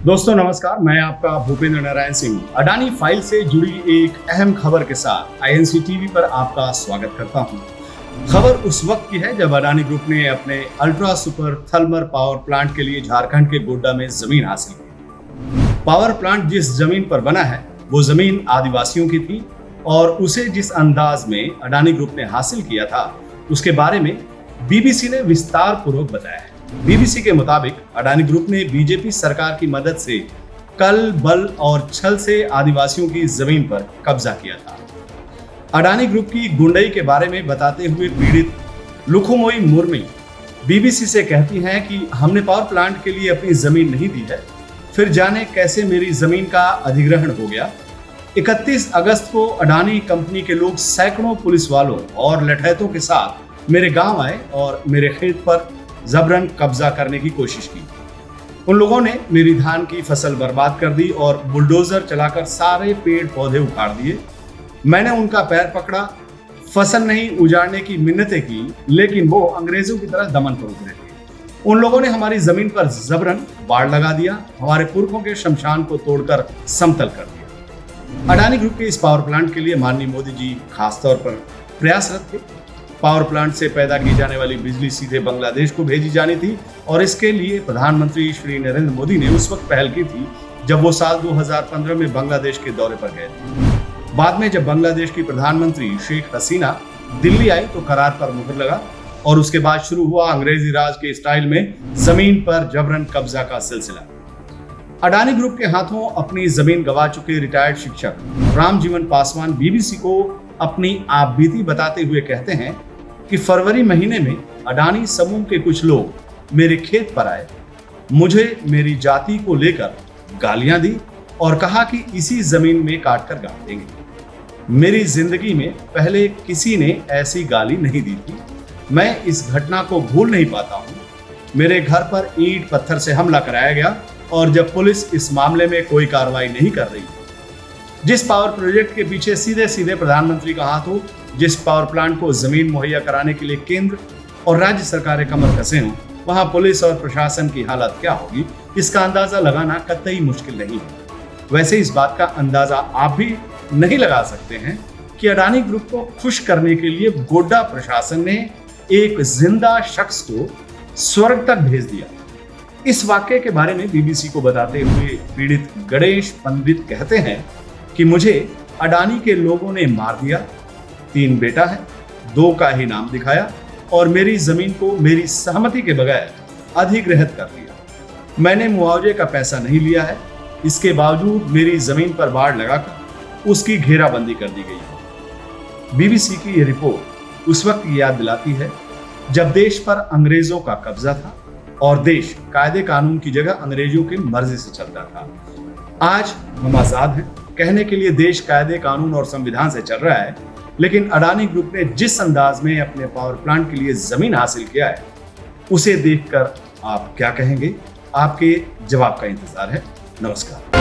दोस्तों नमस्कार, मैं आपका भूपेंद्र नारायण सिंह अडानी फाइल से जुड़ी एक अहम खबर के साथ आईएनसी टीवी पर आपका स्वागत करता हूं। खबर उस वक्त की है जब अडानी ग्रुप ने अपने ultra super thermal power plant के लिए झारखंड के गोड्डा में जमीन हासिल की। पावर प्लांट जिस जमीन पर बना है वो जमीन आदिवासियों की थी और उसे जिस अंदाज में अडानी ग्रुप ने हासिल किया था उसके बारे में बीबीसी ने विस्तार पूर्वक बताया है। बीबीसी के मुताबिक अडानी ग्रुप ने बीजेपी सरकार की मदद से कल बल और छल से आदिवासियों की जमीन पर कब्जा किया था। अडानी ग्रुप की गुंडई के बारे में बताते हुए पीड़ित लुखुमोई मुर्मी बीबीसी से कहती हैं कि हमने पावर प्लांट के लिए अपनी जमीन नहीं दी है, फिर जाने कैसे मेरी जमीन का अधिग्रहण हो गया। 31 अगस्त को अडानी कंपनी के लोग सैकड़ों पुलिस वालों और लठैतों के साथ मेरे गांव आए और मेरे खेत पर जबरन कब्जा करने की कोशिश की। उन लोगों ने मेरी धान की फसल बर्बाद कर दी और बुलडोजर चलाकर सारे पेड़ पौधे उखाड़ दिए। मैंने उनका पैर पकड़ा, फसल नहीं उजाड़ने की मिन्नतें की, लेकिन वो अंग्रेजों की तरह दमन पर उतरे थे। उन लोगों ने हमारी जमीन पर जबरन बाड़ लगा दिया, हमारे पुरखों के शमशान को तोड़कर समतल कर दिया। अडानी ग्रुप के इस पावर प्लांट के लिए माननीय मोदी जी खासतौर पर प्रयासरत थे। पावर प्लांट से पैदा की जाने वाली बिजली सीधे बांग्लादेश को भेजी जानी थी और इसके लिए प्रधानमंत्री श्री नरेंद्र मोदी ने उस वक्त पहल की थी जब वो साल 2015 में बांग्लादेश के दौरे पर गए थे। बाद में जब बांग्लादेश की प्रधानमंत्री शेख हसीना दिल्ली आई तो करार पर मुहर लगा और उसके बाद शुरू हुआ अंग्रेजी राज के स्टाइल में जमीन पर जबरन कब्जा का सिलसिला। अडानी ग्रुप के हाथों अपनी जमीन गंवा चुके रिटायर्ड शिक्षक रामजीवन पासवान बीबीसी को अपनी आपबीती बताते हुए कहते हैं कि फरवरी महीने में अडानी समूह के कुछ लोग मेरे खेत पर आए, मुझे मेरी जाति को लेकर गालियां दी और कहा कि इसी जमीन में काटकर गाड़ देंगे। मेरी जिंदगी में पहले किसी ने ऐसी गाली नहीं दी थी। मैं इस घटना को भूल नहीं पाता हूँ। मेरे घर पर ईंट पत्थर से हमला कराया गया और जब पुलिस इस मामले में कोई कार्रवाई नहीं कर रही, जिस पावर प्रोजेक्ट के पीछे सीधे सीधे प्रधानमंत्री का हाथ हो, जिस पावर प्लांट को जमीन मुहैया कराने के लिए केंद्र और राज्य सरकारें कमर कसे हों, वहां पुलिस और प्रशासन की हालत क्या होगी, इसका अंदाजा लगाना कतई मुश्किल नहीं है। वैसे इस बात का अंदाजा आप भी नहीं लगा सकते हैं कि अडानी ग्रुप को खुश करने के लिए गोड्डा प्रशासन ने एक जिंदा शख्स को स्वर्ग तक भेज दिया। इस वाक्य के बारे में बीबीसी को बताते हुए पीड़ित गणेश पंडित कहते हैं कि मुझे अडानी के लोगों ने मार दिया, 3 बेटा है, 2 का ही नाम दिखाया और मेरी जमीन को मेरी सहमति के बगैर अधिग्रहित कर दिया। मैंने मुआवजे का पैसा नहीं लिया है, इसके बावजूद मेरी जमीन पर बाड़ लगाकर उसकी घेराबंदी कर दी गई। बीबीसी की ये रिपोर्ट उस वक्त याद दिलाती है जब देश पर अंग्रेजों का कब्जा था और देश कायदे कानून की जगह अंग्रेजों की मर्जी से चलता था। आज हम आजाद हैं, कहने के लिए देश कायदे कानून और संविधान से चल रहा है, लेकिन अडानी ग्रुप ने जिस अंदाज में अपने पावर प्लांट के लिए जमीन हासिल किया है उसे देखकर आप क्या कहेंगे? आपके जवाब का इंतजार है। नमस्कार।